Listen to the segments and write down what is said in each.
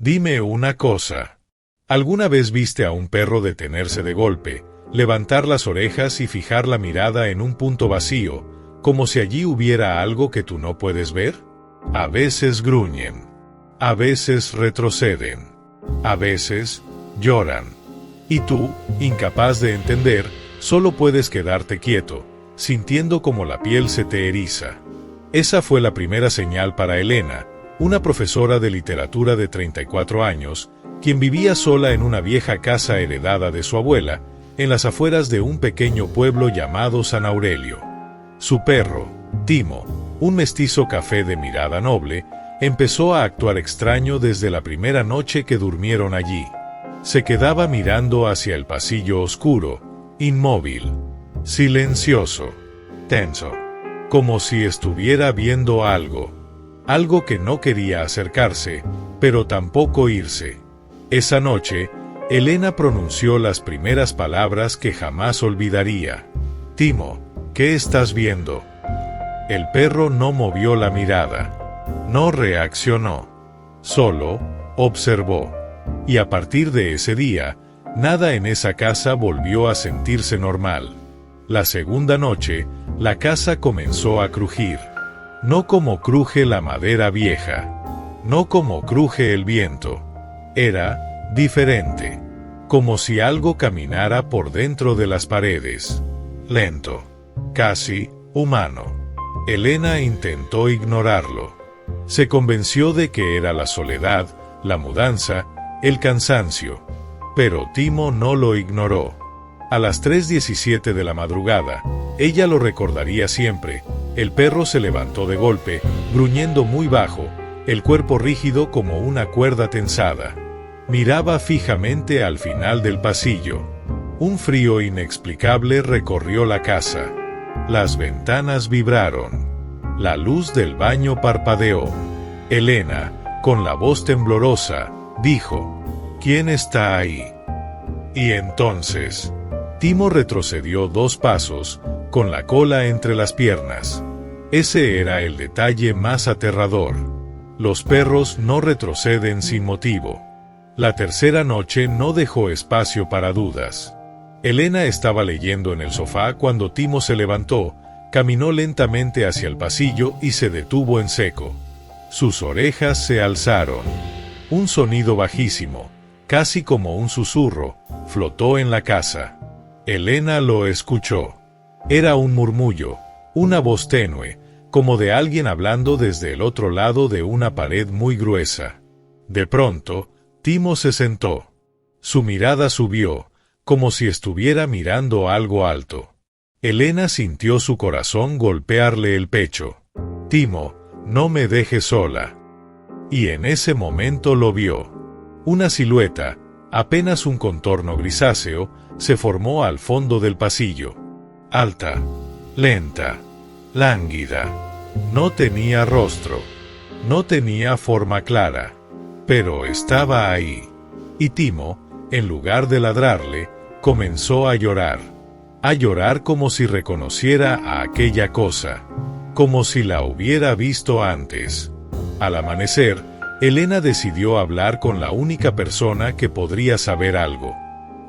Dime una cosa. ¿Alguna vez viste a un perro detenerse de golpe, levantar las orejas y fijar la mirada en un punto vacío, como si allí hubiera algo que tú no puedes ver? A veces gruñen. A veces retroceden. A veces lloran. Y tú, incapaz de entender, solo puedes quedarte quieto, sintiendo como la piel se te eriza. Esa fue la primera señal para Elena, una profesora de literatura de 34 años, quien vivía sola en una vieja casa heredada de su abuela, en las afueras de un pequeño pueblo llamado San Aurelio. Su perro, Timo, un mestizo café de mirada noble, empezó a actuar extraño desde la primera noche que durmieron allí. Se quedaba mirando hacia el pasillo oscuro, inmóvil, silencioso, tenso, como si estuviera viendo algo que no quería acercarse, pero tampoco irse. Esa noche, Elena pronunció las primeras palabras que jamás olvidaría. Timo, ¿qué estás viendo? El perro no movió la mirada, no reaccionó, solo observó. Y a partir de ese día, nada en esa casa volvió a sentirse normal. La segunda noche, la casa comenzó a crujir. No como cruje la madera vieja, no como cruje el viento. Era diferente, como si algo caminara por dentro de las paredes. Lento, casi humano. Elena intentó ignorarlo. Se convenció de que era la soledad, la mudanza, el cansancio. Pero Timo no lo ignoró. A las 3:17 de la madrugada, ella lo recordaría siempre. El perro se levantó de golpe, gruñendo muy bajo, el cuerpo rígido como una cuerda tensada. Miraba fijamente al final del pasillo. Un frío inexplicable recorrió la casa. Las ventanas vibraron. La luz del baño parpadeó. Elena, con la voz temblorosa, dijo: ¿Quién está ahí? Y entonces, Timo retrocedió 2 pasos, con la cola entre las piernas. Ese era el detalle más aterrador. Los perros no retroceden sin motivo. La tercera noche no dejó espacio para dudas. Elena estaba leyendo en el sofá cuando Timo se levantó, caminó lentamente hacia el pasillo y se detuvo en seco. Sus orejas se alzaron. Un sonido bajísimo, casi como un susurro, flotó en la casa. Elena lo escuchó. Era un murmullo, una voz tenue, como de alguien hablando desde el otro lado de una pared muy gruesa. De pronto, Timo se sentó. Su mirada subió, como si estuviera mirando algo alto. Elena sintió su corazón golpearle el pecho. Timo, no me dejes sola. Y en ese momento lo vio. Una silueta, apenas un contorno grisáceo, se formó al fondo del pasillo. Alta, lenta, lánguida. No tenía rostro. No tenía forma clara. Pero estaba ahí. Y Timo, en lugar de ladrarle, comenzó a llorar. A llorar como si reconociera a aquella cosa. Como si la hubiera visto antes. Al amanecer, Elena decidió hablar con la única persona que podría saber algo.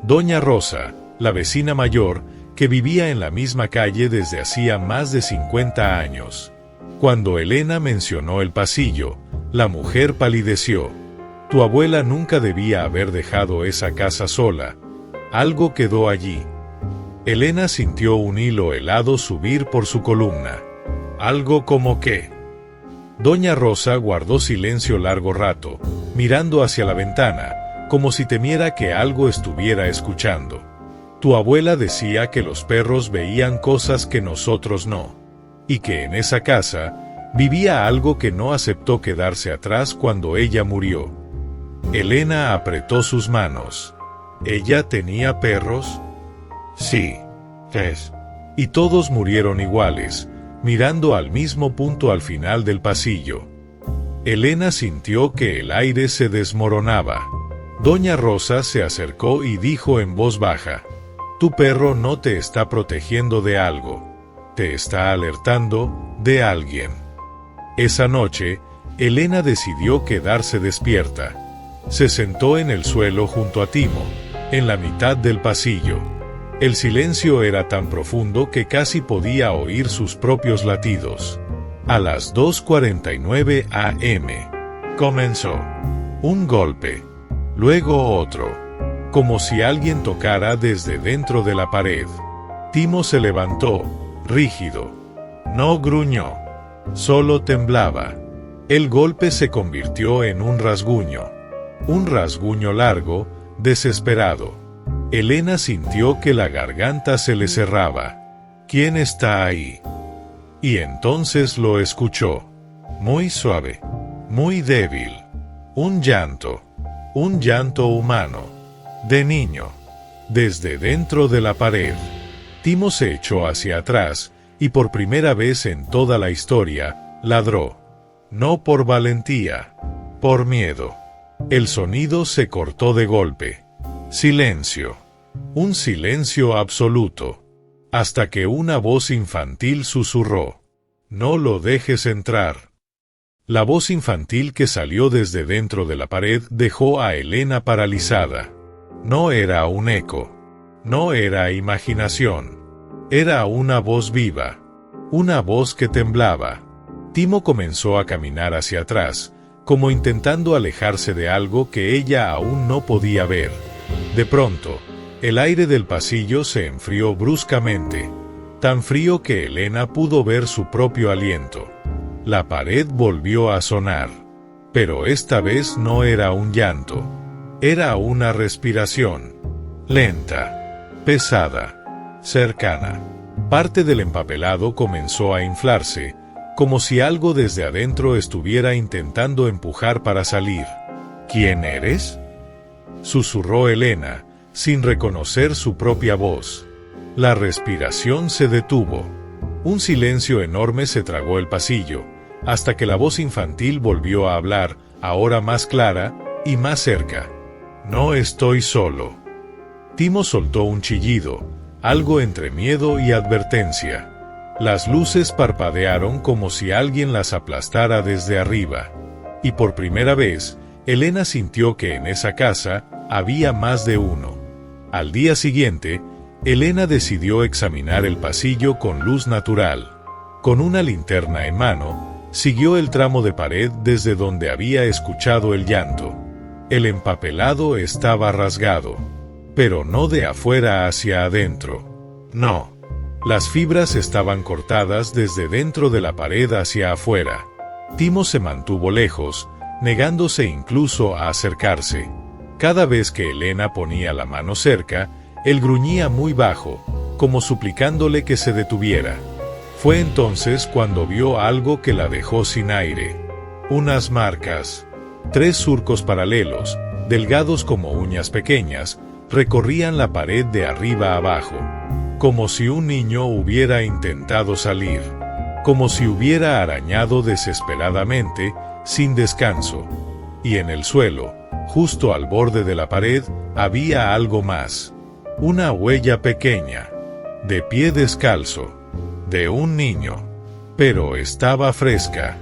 Doña Rosa, la vecina mayor, que vivía en la misma calle desde hacía más de 50 años. Cuando Elena mencionó el pasillo, la mujer palideció. Tu abuela nunca debía haber dejado esa casa sola. Algo quedó allí. Elena sintió un hilo helado subir por su columna. ¿Algo como qué? Doña Rosa guardó silencio largo rato, mirando hacia la ventana, como si temiera que algo estuviera escuchando. Tu abuela decía que los perros veían cosas que nosotros no. Y que en esa casa vivía algo que no aceptó quedarse atrás cuando ella murió. Elena apretó sus manos. ¿Ella tenía perros? Sí, 3. Y todos murieron iguales, mirando al mismo punto al final del pasillo. Elena sintió que el aire se desmoronaba. Doña Rosa se acercó y dijo en voz baja: Tu perro no te está protegiendo de algo. Te está alertando de alguien. Esa noche, Elena decidió quedarse despierta. Se sentó en el suelo junto a Timo, en la mitad del pasillo. El silencio era tan profundo que casi podía oír sus propios latidos. A las 2:49 a.m. comenzó. Un golpe. Luego otro. Como si alguien tocara desde dentro de la pared. Timo se levantó, rígido. No gruñó. Solo temblaba. El golpe se convirtió en un rasguño. Un rasguño largo, desesperado. Elena sintió que la garganta se le cerraba. ¿Quién está ahí? Y entonces lo escuchó. Muy suave. Muy débil. Un llanto humano, de niño, desde dentro de la pared. Timo se echó hacia atrás, y por primera vez en toda la historia, ladró. No por valentía, por miedo. El sonido se cortó de golpe. Silencio. Un silencio absoluto. Hasta que una voz infantil susurró. No lo dejes entrar. La voz infantil que salió desde dentro de la pared dejó a Elena paralizada. No era un eco. No era imaginación. Era una voz viva. Una voz que temblaba. Timo comenzó a caminar hacia atrás, como intentando alejarse de algo que ella aún no podía ver. De pronto, el aire del pasillo se enfrió bruscamente, tan frío que Elena pudo ver su propio aliento. La pared volvió a sonar, pero esta vez no era un llanto, era una respiración, lenta, pesada, cercana. Parte del empapelado comenzó a inflarse, como si algo desde adentro estuviera intentando empujar para salir. ¿Quién eres?, susurró Elena, sin reconocer su propia voz. La respiración se detuvo. Un silencio enorme se tragó el pasillo, hasta que la voz infantil volvió a hablar, ahora más clara y más cerca. No estoy solo. Timo soltó un chillido, algo entre miedo y advertencia. Las luces parpadearon como si alguien las aplastara desde arriba. Y por primera vez, Elena sintió que en esa casa había más de uno. Al día siguiente, Elena decidió examinar el pasillo con luz natural. Con una linterna en mano, siguió el tramo de pared desde donde había escuchado el llanto. El empapelado estaba rasgado, pero no de afuera hacia adentro. No. Las fibras estaban cortadas desde dentro de la pared hacia afuera. Timo se mantuvo lejos, negándose incluso a acercarse. Cada vez que Elena ponía la mano cerca, él gruñía muy bajo, como suplicándole que se detuviera. Fue entonces cuando vio algo que la dejó sin aire. Unas marcas. 3 surcos paralelos, delgados como uñas pequeñas, recorrían la pared de arriba a abajo. Como si un niño hubiera intentado salir. Como si hubiera arañado desesperadamente, sin descanso. Y en el suelo, justo al borde de la pared, había algo más. Una huella pequeña. De pie descalzo. De un niño. Pero estaba fresca.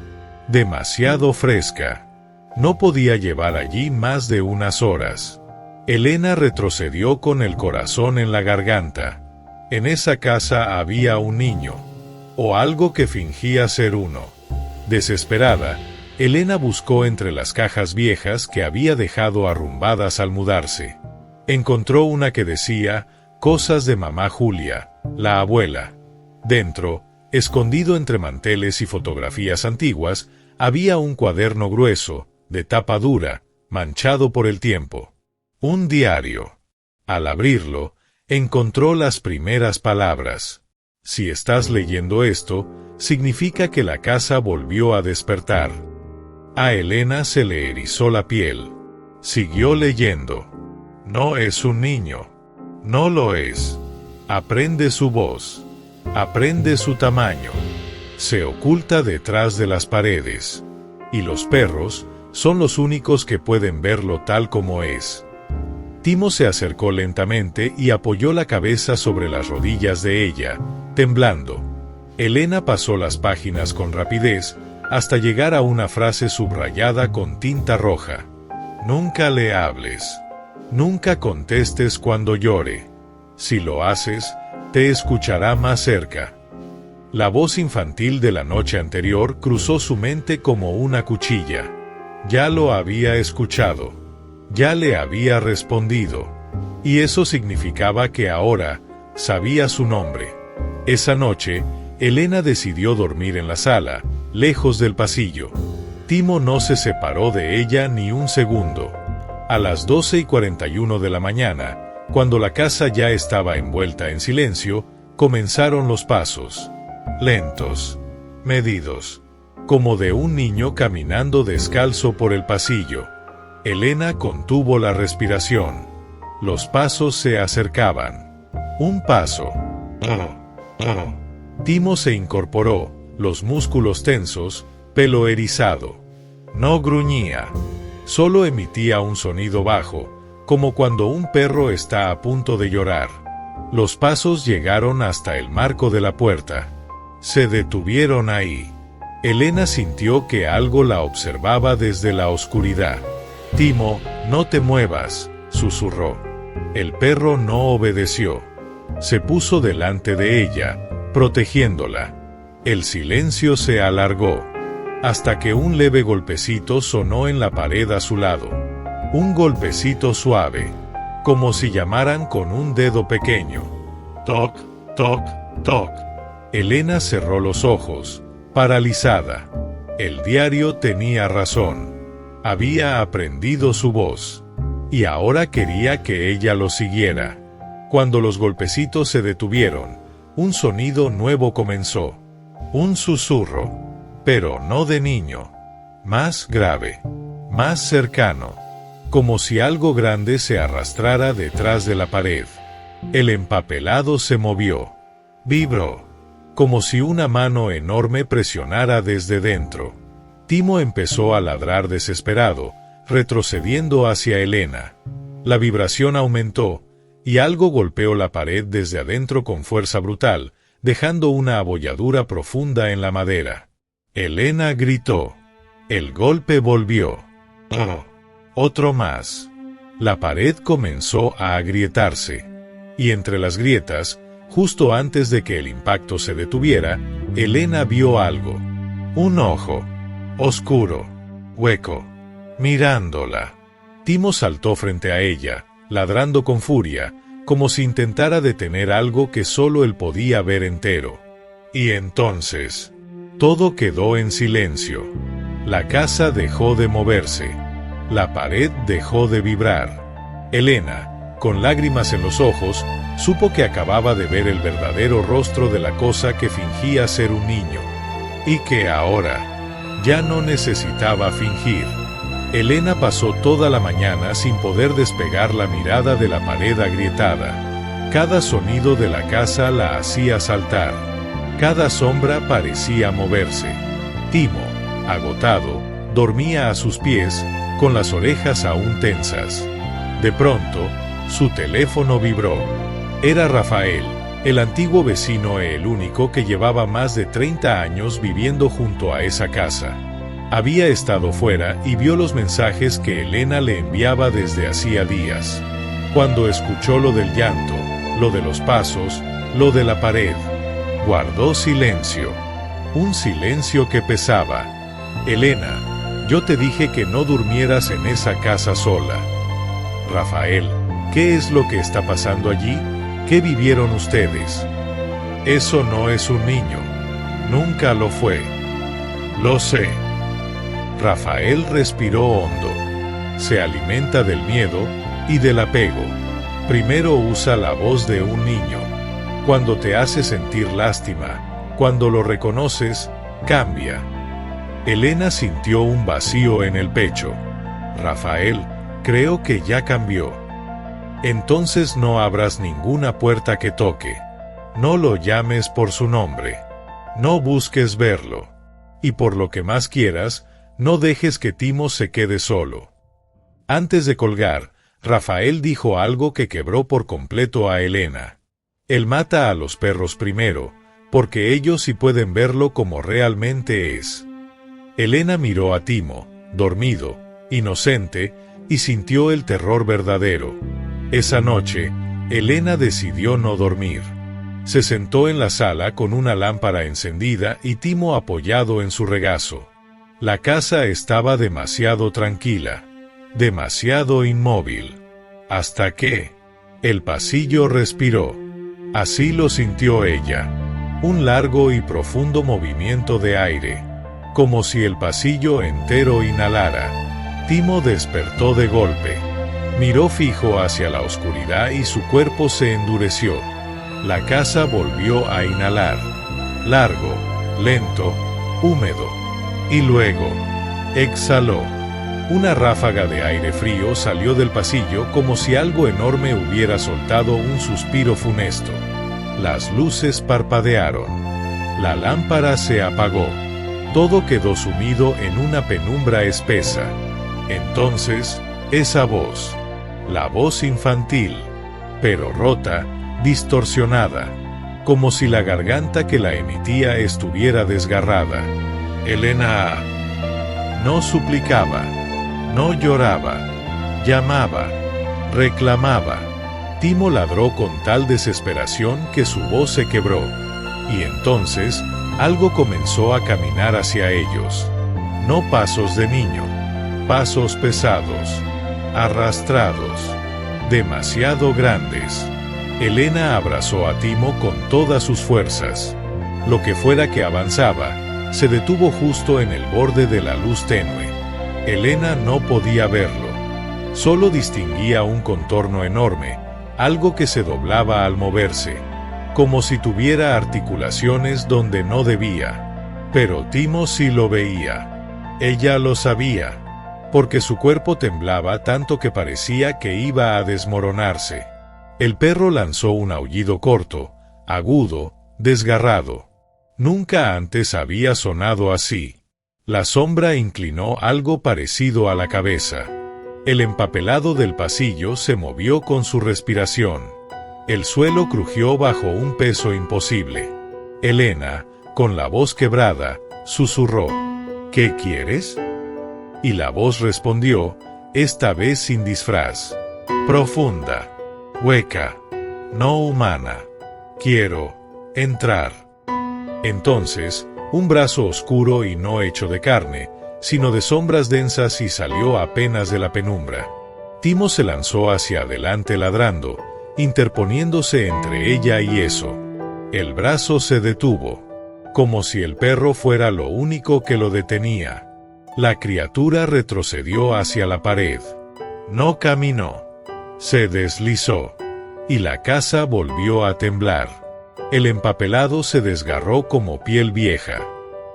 Demasiado fresca. No podía llevar allí más de unas horas. Elena retrocedió con el corazón en la garganta. En esa casa había un niño. O algo que fingía ser uno. Desesperada, Elena buscó entre las cajas viejas que había dejado arrumbadas al mudarse. Encontró una que decía, cosas de mamá Julia, la abuela. Dentro, escondido entre manteles y fotografías antiguas, había un cuaderno grueso, de tapa dura, manchado por el tiempo. Un diario. Al abrirlo, encontró las primeras palabras. Si estás leyendo esto, significa que la casa volvió a despertar. A Elena se le erizó la piel. Siguió leyendo. No es un niño. No lo es. Aprende su voz. Aprende su tamaño. Se oculta detrás de las paredes. Y los perros son los únicos que pueden verlo tal como es. Timo se acercó lentamente y apoyó la cabeza sobre las rodillas de ella, temblando. Elena pasó las páginas con rapidez, hasta llegar a una frase subrayada con tinta roja. Nunca le hables. Nunca contestes cuando llore. Si lo haces, te escuchará más cerca. La voz infantil de la noche anterior cruzó su mente como una cuchilla. Ya lo había escuchado. Ya le había respondido. Y eso significaba que ahora sabía su nombre. Esa noche, Elena decidió dormir en la sala, lejos del pasillo. Timo no se separó de ella ni un segundo. A las 12:41 de la mañana, cuando la casa ya estaba envuelta en silencio, comenzaron los pasos. Lentos, medidos, como de un niño caminando descalzo por el pasillo. Elena contuvo la respiración. Los pasos se acercaban. Un paso. Timo se incorporó, los músculos tensos, pelo erizado. No gruñía. Solo emitía un sonido bajo, como cuando un perro está a punto de llorar. Los pasos llegaron hasta el marco de la puerta. Se detuvieron ahí. Elena sintió que algo la observaba desde la oscuridad. Timo, no te muevas, susurró. El perro no obedeció. Se puso delante de ella, protegiéndola. El silencio se alargó, hasta que un leve golpecito sonó en la pared a su lado. Un golpecito suave, como si llamaran con un dedo pequeño. Toc, toc, toc. Elena cerró los ojos, paralizada. El diario tenía razón. Había aprendido su voz. Y ahora quería que ella lo siguiera. Cuando los golpecitos se detuvieron, un sonido nuevo comenzó. Un susurro, pero no de niño. Más grave, más cercano. Como si algo grande se arrastrara detrás de la pared. El empapelado se movió. Vibró. Como si una mano enorme presionara desde dentro. Timo empezó a ladrar desesperado, retrocediendo hacia Elena. La vibración aumentó, y algo golpeó la pared desde adentro con fuerza brutal, dejando una abolladura profunda en la madera. Elena gritó. El golpe volvió. Otro más. La pared comenzó a agrietarse. Y entre las grietas, justo antes de que el impacto se detuviera, Elena vio algo. Un ojo. Oscuro. Hueco. Mirándola. Timo saltó frente a ella, ladrando con furia, como si intentara detener algo que solo él podía ver entero. Y entonces, todo quedó en silencio. La casa dejó de moverse. La pared dejó de vibrar. Elena, con lágrimas en los ojos, supo que acababa de ver el verdadero rostro de la cosa que fingía ser un niño. Y que ahora ya no necesitaba fingir. Elena pasó toda la mañana sin poder despegar la mirada de la pared agrietada. Cada sonido de la casa la hacía saltar. Cada sombra parecía moverse. Timo, agotado, dormía a sus pies, con las orejas aún tensas. De pronto, su teléfono vibró. Era Rafael, el antiguo vecino y el único que llevaba más de 30 años viviendo junto a esa casa. Había estado fuera y vio los mensajes que Elena le enviaba desde hacía días. Cuando escuchó lo del llanto, lo de los pasos, lo de la pared, guardó silencio. Un silencio que pesaba. Elena, yo te dije que no durmieras en esa casa sola. Rafael, ¿qué es lo que está pasando allí? ¿Qué vivieron ustedes? Eso no es un niño. Nunca lo fue. Lo sé. Rafael respiró hondo. Se alimenta del miedo y del apego. Primero usa la voz de un niño. Cuando te hace sentir lástima, cuando lo reconoces, cambia. Elena sintió un vacío en el pecho. Rafael, creo que ya cambió. Entonces no abras ninguna puerta que toque. No lo llames por su nombre. No busques verlo. Y por lo que más quieras, no dejes que Timo se quede solo. Antes de colgar, Rafael dijo algo que quebró por completo a Elena. Él mata a los perros primero, porque ellos sí pueden verlo como realmente es. Elena miró a Timo, dormido, inocente, y sintió el terror verdadero. Esa noche, Elena decidió no dormir. Se sentó en la sala con una lámpara encendida y Timo apoyado en su regazo. La casa estaba demasiado tranquila, demasiado inmóvil. Hasta que el pasillo respiró. Así lo sintió ella. Un largo y profundo movimiento de aire, como si el pasillo entero inhalara. Timo despertó de golpe. Miró fijo hacia la oscuridad y su cuerpo se endureció. La casa volvió a inhalar. Largo, lento, húmedo. Y luego, exhaló. Una ráfaga de aire frío salió del pasillo como si algo enorme hubiera soltado un suspiro funesto. Las luces parpadearon. La lámpara se apagó. Todo quedó sumido en una penumbra espesa. Entonces, esa voz, la voz infantil, pero rota, distorsionada, como si la garganta que la emitía estuviera desgarrada. Elena no suplicaba, no lloraba, llamaba, reclamaba. Timo ladró con tal desesperación que su voz se quebró, y entonces algo comenzó a caminar hacia ellos. No pasos de niño, pasos pesados, arrastrados, demasiado grandes. Elena abrazó a Timo con todas sus fuerzas. Lo que fuera que avanzaba, se detuvo justo en el borde de la luz tenue. Elena no podía verlo. Solo distinguía un contorno enorme, algo que se doblaba al moverse, como si tuviera articulaciones donde no debía. Pero Timo sí lo veía. Ella lo sabía, porque su cuerpo temblaba tanto que parecía que iba a desmoronarse. El perro lanzó un aullido corto, agudo, desgarrado. Nunca antes había sonado así. La sombra inclinó algo parecido a la cabeza. El empapelado del pasillo se movió con su respiración. El suelo crujió bajo un peso imposible. Elena, con la voz quebrada, susurró: ¿Qué quieres? Y la voz respondió, esta vez sin disfraz. Profunda, hueca, no humana. Quiero entrar. Entonces, un brazo oscuro y no hecho de carne, sino de sombras densas y salió apenas de la penumbra. Timo se lanzó hacia adelante ladrando, interponiéndose entre ella y eso. El brazo se detuvo, como si el perro fuera lo único que lo detenía. La criatura retrocedió hacia la pared. No caminó. Se deslizó. Y la casa volvió a temblar. El empapelado se desgarró como piel vieja.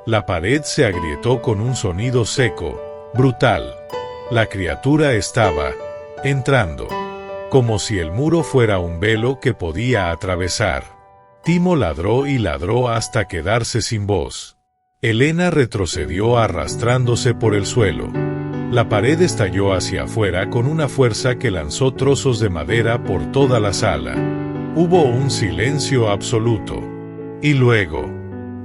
La pared se agrietó con un sonido seco, brutal. La criatura estaba entrando, como si el muro fuera un velo que podía atravesar. Timo ladró y ladró hasta quedarse sin voz. Elena retrocedió arrastrándose por el suelo. La pared estalló hacia afuera con una fuerza que lanzó trozos de madera por toda la sala. Hubo un silencio absoluto. Y luego,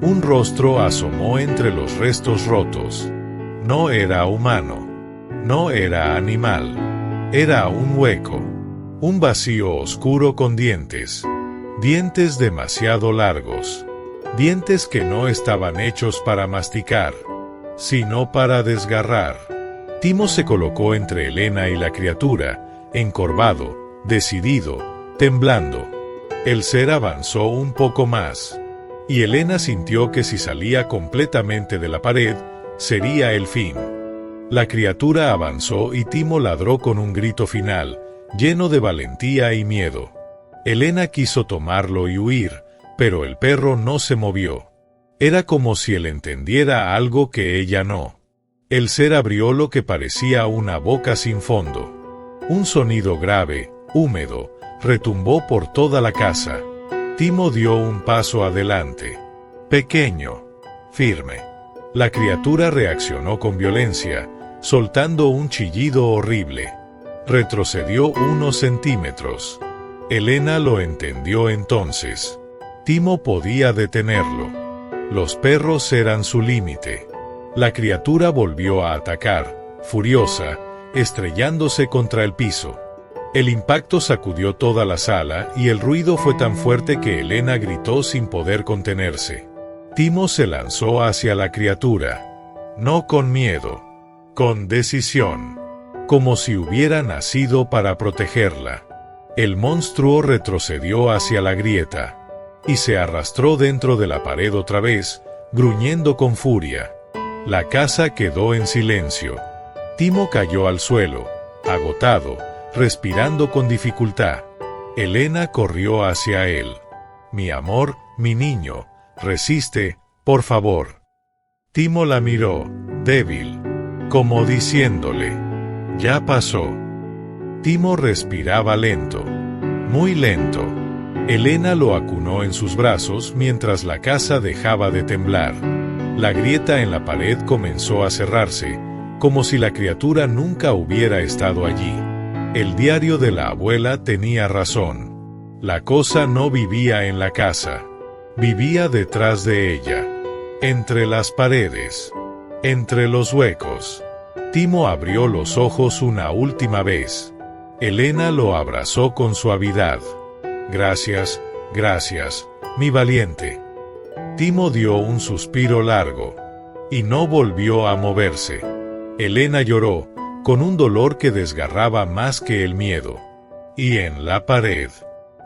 un rostro asomó entre los restos rotos. No era humano. No era animal. Era un hueco. Un vacío oscuro con dientes. Dientes demasiado largos. Dientes que no estaban hechos para masticar, sino para desgarrar. Timo se colocó entre Elena y la criatura, encorvado, decidido, temblando. El ser avanzó un poco más. Y Elena sintió que si salía completamente de la pared, sería el fin. La criatura avanzó y Timo ladró con un grito final, lleno de valentía y miedo. Elena quiso tomarlo y huir, pero el perro no se movió. Era como si él entendiera algo que ella no. El ser abrió lo que parecía una boca sin fondo. Un sonido grave, húmedo, retumbó por toda la casa. Timo dio un paso adelante. Pequeño, firme. La criatura reaccionó con violencia, soltando un chillido horrible. Retrocedió unos centímetros. Elena lo entendió entonces. Timo podía detenerlo. Los perros eran su límite. La criatura volvió a atacar, furiosa, estrellándose contra el piso. El impacto sacudió toda la sala y el ruido fue tan fuerte que Elena gritó sin poder contenerse. Timo se lanzó hacia la criatura. No con miedo, con decisión, como si hubiera nacido para protegerla. El monstruo retrocedió hacia la grieta y se arrastró dentro de la pared otra vez, gruñendo con furia. La casa quedó en silencio. Timo cayó al suelo, agotado, respirando con dificultad. Elena corrió hacia él. «Mi amor, mi niño, resiste, por favor». Timo la miró, débil, como diciéndole: «Ya pasó». Timo respiraba lento, muy lento. Elena lo acunó en sus brazos mientras la casa dejaba de temblar. La grieta en la pared comenzó a cerrarse, como si la criatura nunca hubiera estado allí. El diario de la abuela tenía razón. La cosa no vivía en la casa. Vivía detrás de ella, entre las paredes, entre los huecos. Timo abrió los ojos una última vez. Elena lo abrazó con suavidad. «Gracias, gracias, mi valiente». Timo dio un suspiro largo y no volvió a moverse. Elena lloró, con un dolor que desgarraba más que el miedo. Y en la pared,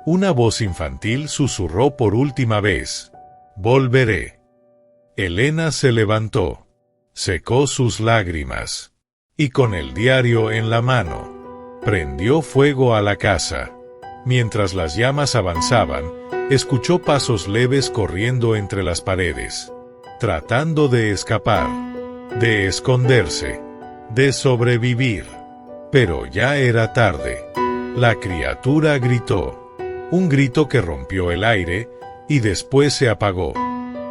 una voz infantil susurró por última vez: «Volveré». Elena se levantó, secó sus lágrimas, y con el diario en la mano, prendió fuego a la casa. Mientras las llamas avanzaban, escuchó pasos leves corriendo entre las paredes, tratando de escapar, de esconderse, de sobrevivir. Pero ya era tarde. La criatura gritó, un grito que rompió el aire, y después se apagó.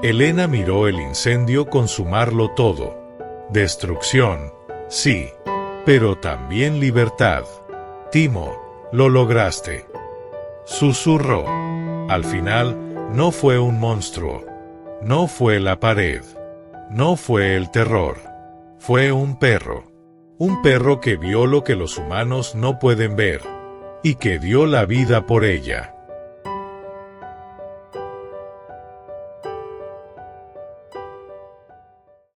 Elena miró el incendio consumarlo todo. Destrucción, sí, pero también libertad. «Timo, lo lograste», susurró. Al final, no fue un monstruo, no fue la pared, no fue el terror, fue un perro que vio lo que los humanos no pueden ver, y que dio la vida por ella.